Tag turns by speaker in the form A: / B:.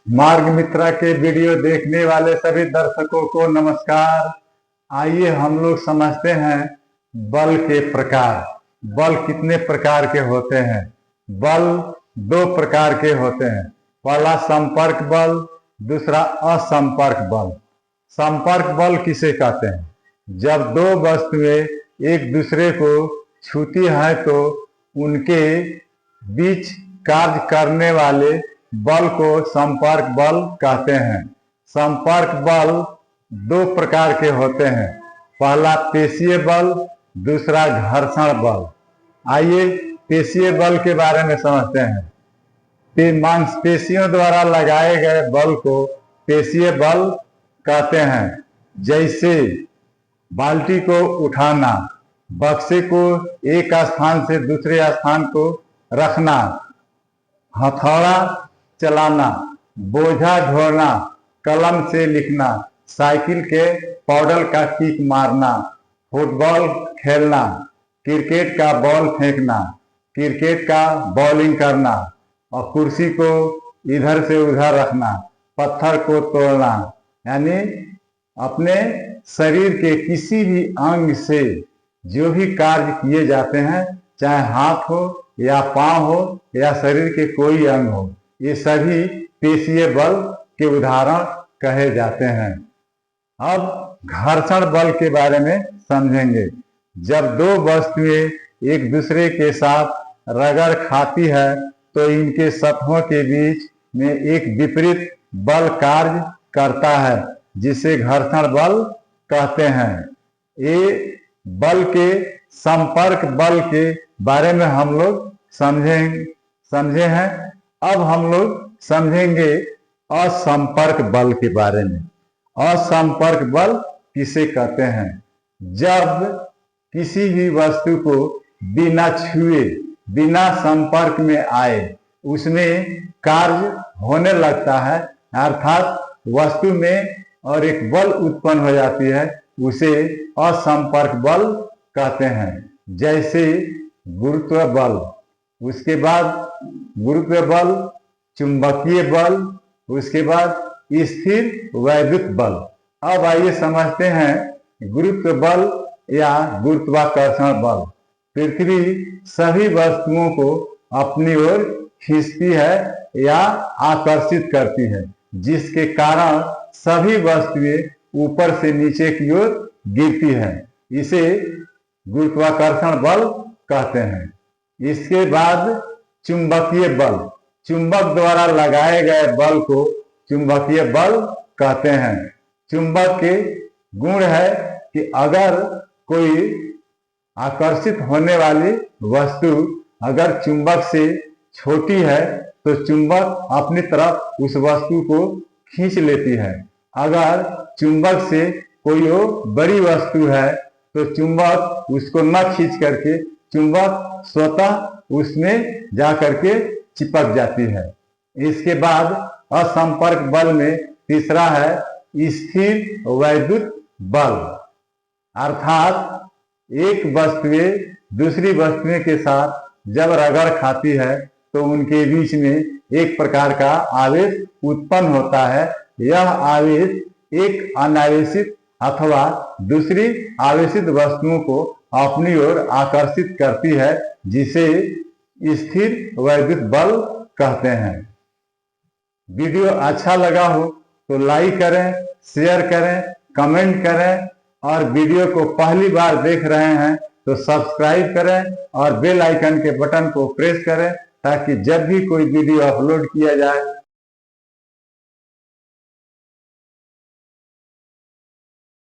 A: मार्ग मित्रा के वीडियो देखने वाले सभी दर्शकों को नमस्कार। आइए हम लोग समझते हैं बल के प्रकार। बल कितने प्रकार के होते हैं? बल दो प्रकार के होते हैं। पहला संपर्क बल, दूसरा असंपर्क बल। संपर्क बल किसे कहते हैं? जब दो वस्तुएं एक दूसरे को छूती है तो उनके बीच कार्य करने वाले बल को संपर्क बल कहते हैं। संपर्क बल दो प्रकार के होते हैं। पहला पेशीय बल, दूसरा घर्षण बल। आइए पेशीय बल के बारे में समझते हैं। मांसपेशियों द्वारा लगाए गए बल को पेशीय बल कहते हैं। जैसे बाल्टी को उठाना, बक्से को एक स्थान से दूसरे स्थान को रखना, हथौड़ा चलाना, बोझा ढोना, कलम से लिखना, साइकिल के पैडल का किक मारना, फुटबॉल खेलना, क्रिकेट का बॉल फेंकना, क्रिकेट का बॉलिंग करना और कुर्सी को इधर से उधर रखना, पत्थर को तोड़ना। यानी अपने शरीर के किसी भी अंग से जो भी कार्य किए जाते हैं, चाहे हाथ हो या पांव हो या शरीर के कोई अंग हो, ये सभी पेशीय बल के उदाहरण कहे जाते हैं। अब घर्षण बल के बारे में समझेंगे। जब दो वस्तुएं एक दूसरे के साथ रगड़ खाती है तो इनके सतहों के बीच में एक विपरीत बल कार्य करता है, जिसे घर्षण बल कहते हैं। ये बल के संपर्क बल के बारे में हम लोग समझे हैं। अब हम लोग समझेंगे असंपर्क बल के बारे में। असंपर्क बल किसे कहते हैं? जब किसी भी वस्तु को बिना छुए, बिना संपर्क में आए उसमें कार्य होने लगता है, अर्थात वस्तु में और एक बल उत्पन्न हो जाती है, उसे असंपर्क बल कहते हैं। जैसे गुरुत्व बल, उसके बाद गुरुत्व बल, चुंबकीय बल, उसके बाद स्थिर वैद्युत बल। अब आइए समझते हैं गुरुत्व बल या गुरुत्वाकर्षण बल। पृथ्वी सभी वस्तुओं को अपनी ओर खींचती है या आकर्षित करती है, जिसके कारण सभी वस्तुएं ऊपर से नीचे की ओर गिरती है। इसे गुरुत्वाकर्षण बल कहते हैं। इसके बाद चुंबकीय बल, चुंबक द्वारा लगाए गए बल को चुंबकीय बल कहते हैं। चुंबक के गुण है कि अगर कोई आकर्षित होने वाली वस्तु अगर चुंबक से छोटी है तो चुंबक अपनी तरफ उस वस्तु को खींच लेती है। अगर चुंबक से कोई बड़ी वस्तु है तो चुंबक उसको न खींच करके चुंबक स्वतः उसमें जा करके चिपक जाती है। इसके बाद असंपर्क बल में तीसरा है स्थिर वैद्युत बल, अर्थात एक वस्तुएं दूसरी वस्तुएं के साथ जब रगड़ खाती है तो उनके बीच में एक प्रकार का आवेश उत्पन्न होता है। यह आवेश एक अनावेशित अथवा दूसरी आवेशित वस्तुओं को अपनी ओर आकर्षित करती है, जिसे स्थिर वैद्युत बल कहते हैं। वीडियो अच्छा लगा हो तो लाइक करें, शेयर करें, कमेंट करें और वीडियो को पहली बार देख रहे हैं तो सब्सक्राइब करें और बेल आइकन के बटन को प्रेस करें, ताकि जब भी कोई वीडियो अपलोड किया जाए